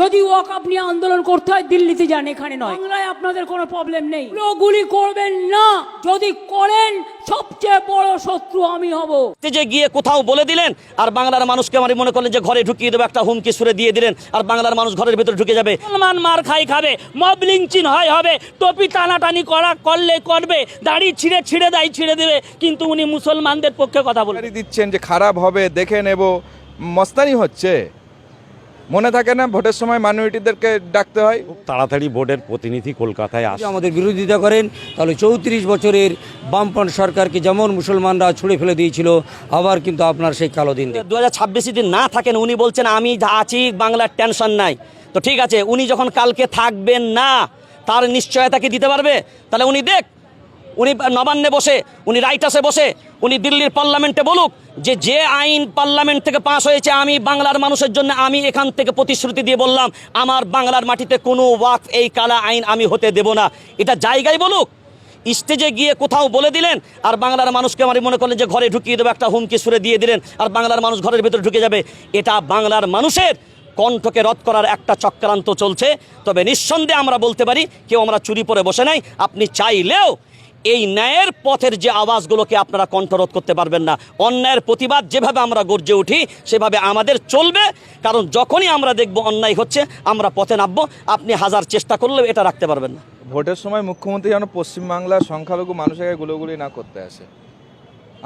যদি ওয়াকআপ নিয়ে আন্দোলন করতে হয় দিল্লিতে যান, এখানে নয়। বাংলায় আপনাদের কোনো প্রবলেম নেই, গুলি করবেন না। যদি করেন সবচেয়ে বড় শত্রু আমি হব। যে গিয়ে কোথাও বলে দিলেন আর বাংলার মানুষকে আমার মনে করলেন যে ঘরে ঢুকিয়ে দেবে, একটা হুমকি সুরে দিয়ে দিলেন আর বাংলার মানুষ ঘরের ভিতরে ঢুকে যাবে। মুসলমান মার খাবে, মব লিঞ্চিং হবে, টপি টানাটানি করলে করবে, দাড়ি ছিঁড়ে দেবে, কিন্তু উনি মুসলমানদের পক্ষে কথা বলে দিচ্ছেন যে খারাপ হবে দেখে নেব, মস্তানি হচ্ছে। মনে থাকে না ভোটের সময় মাইনরিটিদেরকে ডাকতে হয়। খুব তাড়াতাড়ি বোর্ডের প্রতিনিধি কলকাতায় আসে। আমাদের বিরোধিতা করেন তাহলে 34 বছরের বামপন্থ সরকারকে যেমন মুসলমানরা ছুঁড়ে ফেলে দিয়েছিল, আবার কিন্তু আপনার সেই কালো দিন 2026 দিন না থাকেন, উনি বলছেন আমি আছি, বাংলার টেনশন নাই। তো ঠিক আছে, উনি যখন কালকে থাকবেন না তার নিশ্চয়তা কি দিতে পারবে? তাহলে উনি উনি নবান্নে বসে, উনি রাইটাসে বসে, উনি দিল্লির পার্লামেন্টে বলুক যে আইন পার্লামেন্ট থেকে পাস হয়েছে, আমি বাংলার মানুষের জন্য আমি এখান থেকে প্রতিশ্রুতি দিয়ে বললাম আমার বাংলার মাটিতে কোনো ওয়াকফ এই কালা আইন আমি হতে দেব না, এটা জায়গায় বলুক। স্টেজে গিয়ে কোথাও বলে দিলেন আর বাংলার মানুষকে আমার মনে করলেন যে ঘরে ঢুকিয়ে দেবে, একটা হুমকি সুরে দিয়ে দিলেন আর বাংলার মানুষ ঘরের ভিতরে ঢুকে যাবে। এটা বাংলার মানুষের কণ্ঠকে রদ করার একটা চক্রান্ত চলছে। তবে নিঃসন্দেহে আমরা বলতে পারি কেউ আমরা চুরি পরে বসে নাই। আপনি চাইলেও এই ন্যায়ের পথের যে আওয়াজগুলোকে আপনারা কণ্ঠরোধ করতে পারবেন না। অন্যায়ের প্রতিবাদ যেভাবে আমরা গর্জে উঠি সেভাবে আমাদের চলবে, কারণ যখনই আমরা দেখব অন্যায় হচ্ছে আমরা পথে নামবো। আপনি হাজার চেষ্টা করলেও এটা রাখতে পারবেন না। ভোটের সময় মুখ্যমন্ত্রী যেন পশ্চিমবাংলার সংখ্যালঘু মানুষের গুলোগুলি না করতে আসে।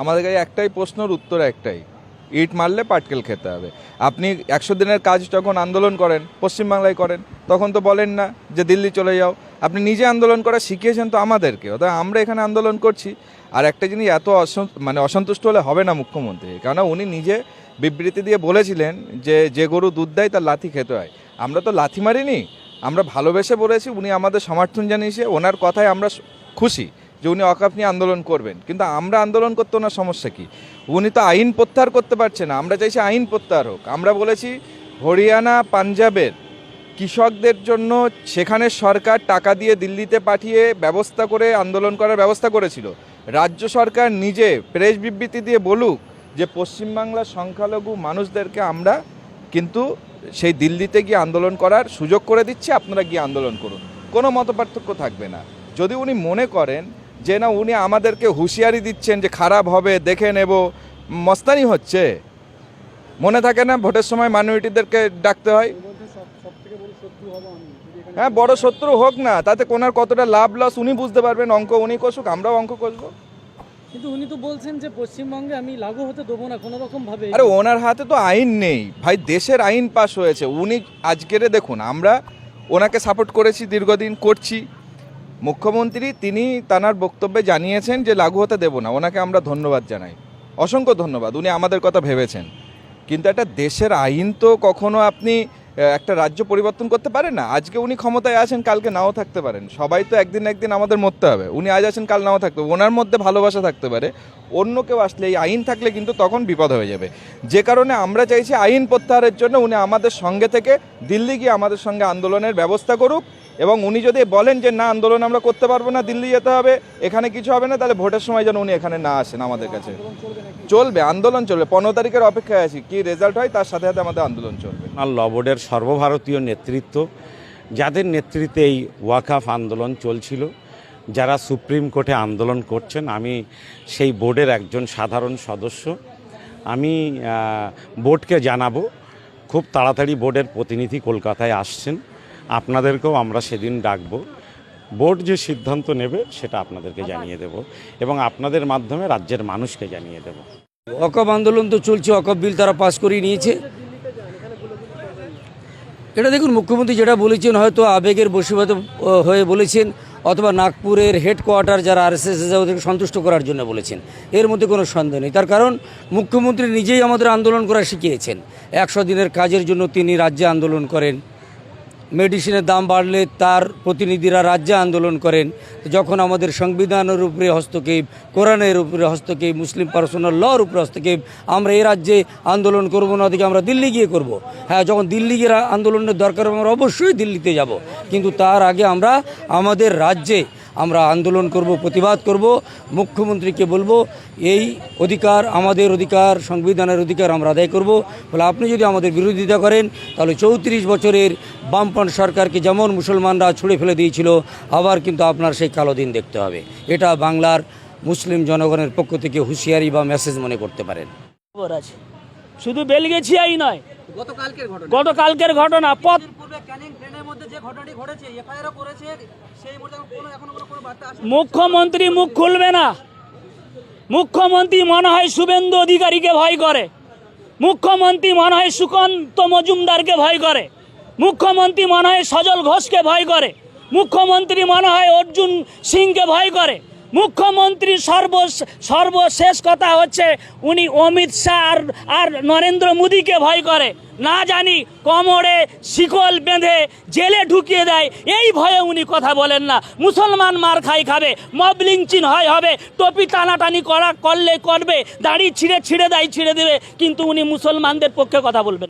আমাদের কাছে একটাই প্রশ্নের উত্তর একটাই, ইট মারলে পাটকেল খেতে হবে। আপনি 100 দিনের কাজ যখন আন্দোলন করেন পশ্চিমবাংলায় করেন, তখন তো বলেন না যে দিল্লি চলে যাও। আপনি নিজে আন্দোলন করা শিখিয়েছেন তো আমাদেরকে, অর্থাৎ আমরা এখানে আন্দোলন করছি। আর একটা জিনিস, এত অসন্তুষ্ট হলে হবে না মুখ্যমন্ত্রী, কেননা উনি নিজে বিবৃতি দিয়ে বলেছিলেন যে গরু দুধ দেয় তার লাথি খেতে হয়। আমরা তো লাথি মারিনি, আমরা ভালোবেসে বলেছি, উনি আমাদের সমর্থন জানিয়েছে, ওনার কথায় আমরা খুশি যে উনি ওয়াকফ নিয়ে আন্দোলন করবেন। কিন্তু আমরা আন্দোলন করতে ওনার সমস্যা কি? উনি তো আইন প্রত্যাহার করতে পারছে না, আমরা চাইছি আইন প্রত্যাহার হোক। আমরা বলেছি হরিয়ানা পাঞ্জাবের কৃষকদের জন্য সেখানে সরকার টাকা দিয়ে দিল্লিতে পাঠিয়ে ব্যবস্থা করে আন্দোলন করার ব্যবস্থা করেছিল। রাজ্য সরকার নিজে প্রেস বিবৃতি দিয়ে বলুক যে পশ্চিমবাংলার সংখ্যালঘু মানুষদেরকে আমরা কিন্তু সেই দিল্লিতে গিয়ে আন্দোলন করার সুযোগ করে দিচ্ছি, আপনারা গিয়ে আন্দোলন করুন, কোনো মতপার্থক্য থাকবে না। যদি উনি মনে করেন যে না উনি আমাদেরকে হুঁশিয়ারি দিচ্ছেন যে খারাপ হবে দেখে নেব, মস্তানি হচ্ছে। মনে থাকে না ভোটের সময় মাইনরিটিদেরকে ডাকতে হয়। হ্যাঁ, বড় শত্রু হোক না, তাতে কোনার কতটা লাভ লস উনি বুঝতে পারবেন। অঙ্ক উনি কষুক, আমরাও অঙ্ক কষবো। কিন্তু উনি তো বলছেন যে পশ্চিমবঙ্গে আমি লাগু হতে দেবো না কোনো রকম ভাবে। আরে ওনার হাতে তো আইন নেই ভাই, দেশের আইন পাস হয়েছে। উনি আজকের দেখুন, আমরা ওনাকে সাপোর্ট করেছি, দীর্ঘদিন করছি। মুখ্যমন্ত্রী তিনি তার বক্তব্যে জানিয়েছেন যে লাগু হতে দেব না, ওনাকে আমরা ধন্যবাদ জানাই, অসংখ্য ধন্যবাদ, উনি আমাদের কথা ভেবেছেন। কিন্তু একটা দেশের আইন তো কখনো আপনি একটা রাজ্য পরিবর্তন করতে পারেন না। আজকে উনি ক্ষমতায় আছেন, কালকে নাও থাকতে পারেন। সবাই তো একদিন আমাদের মরতে হবে। উনি আজ আছেন, কাল নাও থাকতে হবে। ওনার মধ্যে ভালোবাসা থাকতে পারে, অন্য কেউ আসলে এই আইন থাকলে কিন্তু তখন বিপদ হয়ে যাবে। যে কারণে আমরা চাইছি আইন প্রত্যাহারের জন্য উনি আমাদের সঙ্গে থেকে দিল্লি গিয়ে আমাদের সঙ্গে আন্দোলনের ব্যবস্থা করুক। এবং উনি যদি বলেন যে না আন্দোলন আমরা করতে পারবো না, দিল্লি যেতে হবে, এখানে কিছু হবে না, তাহলে ভোটের সময় যেন উনি এখানে না আসেন আমাদের কাছে। চলবে, আন্দোলন চলবে। 15 তারিখের অপেক্ষায় আছি, কি রেজাল্ট হয় তার সাথে সাথে আমাদের আন্দোলন চলবে। আর ল বোর্ডের সর্বভারতীয় নেতৃত্ব, যাদের নেতৃত্বে এই ওয়াকফ আন্দোলন চলছিল, যারা সুপ্রিম কোর্টে আন্দোলন করছেন, আমি সেই বোর্ডের একজন সাধারণ সদস্য। আমি বোর্ডকে জানাবো খুব তাড়াতাড়ি বোর্ডের প্রতিনিধি কলকাতায় আসছেন, আপনাদেরকেও আমরা সেদিন ডাকবো। বোর্ড যে সিদ্ধান্ত নেবে সেটা আপনাদেরকে জানিয়ে দেব এবং আপনাদের মাধ্যমে রাজ্যের মানুষকে জানিয়ে দেব। ওয়াকফ আন্দোলন তো চলছে, ওয়াকফ বিল তারা পাস করিয়ে নিয়েছে। এটা দেখুন, মুখ্যমন্ত্রী যেটা বলেছেন হয়তো আবেগের বশীভূত হয়ে বলেছেন, অথবা নাগপুরের হেডকোয়ার্টার যারা RSS ওদেরকে সন্তুষ্ট করার জন্য বলেছেন, এর মধ্যে কোনো সন্দেহ নেই। তার কারণ মুখ্যমন্ত্রী নিজেই আমাদের আন্দোলন করা শিখিয়েছেন। 100 দিনের কাজের জন্য তিনি রাজ্যে আন্দোলন করেন, মেডিসিনের দাম বাড়লে তার প্রতিনিধিরা রাজ্যে আন্দোলন করেন। যখন আমাদের সংবিধানের উপরে হস্তক্ষেপ, কোরআনের উপরে হস্তক্ষেপ, মুসলিম পার্সোনাল লর উপরে হস্তক্ষেপ, আমরা এই রাজ্যে আন্দোলন করব না, ওদিকে আমরা দিল্লি গিয়ে করব। হ্যাঁ, যখন দিল্লি গিয়ে আন্দোলনের দরকার আমরা অবশ্যই দিল্লিতে যাব, কিন্তু তার আগে আমরা আমাদের রাজ্যে আমরা আন্দোলন করব, প্রতিবাদ করব। মুখ্যমন্ত্রীকে বলবো এই অধিকার আমাদের অধিকার, সংবিধানের অধিকার আমরা আদায় করব। বলে আপনি যদি আমাদের বিরোধিতা করেন তাহলে 34 বছরের বামপন্থী সরকারকে যেমন মুসলমানরা ছুঁড়ে ফেলে দিয়েছিল, আবার কিন্তু আপনার সেই কালো দিন দেখতে হবে। এটা বাংলার মুসলিম জনগণের পক্ষ থেকে হুঁশিয়ারি বা মেসেজ মনে করতে পারেন। খবর আছে, শুধু বেলগেছিয়াই নয়, গতকালকের ঘটনা মুখ্যমন্ত্রী মুখ খুলবে না। মুখ্যমন্ত্রী মনে হয় শুভেন্দু অধিকারীকে ভয় করে, মুখ্যমন্ত্রী মনে হয় সুকান্ত মজুমদারকে ভয় করে, মুখ্যমন্ত্রী মনে হয় সজল ঘোষকে ভয় করে, মুখ্যমন্ত্রী মনে হয় অর্জুন সিংকে ভয় করে। মুখ্যমন্ত্রী সর্বশেষ কথা হচ্ছে উনি অমিত শাহ আর নরেন্দ্র মোদীকে ভয় করে। না জানি কোমরে শিকল বেঁধে জেলে ঢুকিয়ে দেয়, এই ভয়ে উনি কথা বলেন না। মুসলমান মার খাবে, মব লিঞ্চিং হবে, টপি টানাটানি করলে করবে, দাড়ি ছিঁড়ে দেয় ছিঁড়ে দেবে, কিন্তু উনি মুসলমানদের পক্ষে কথা বলবেন।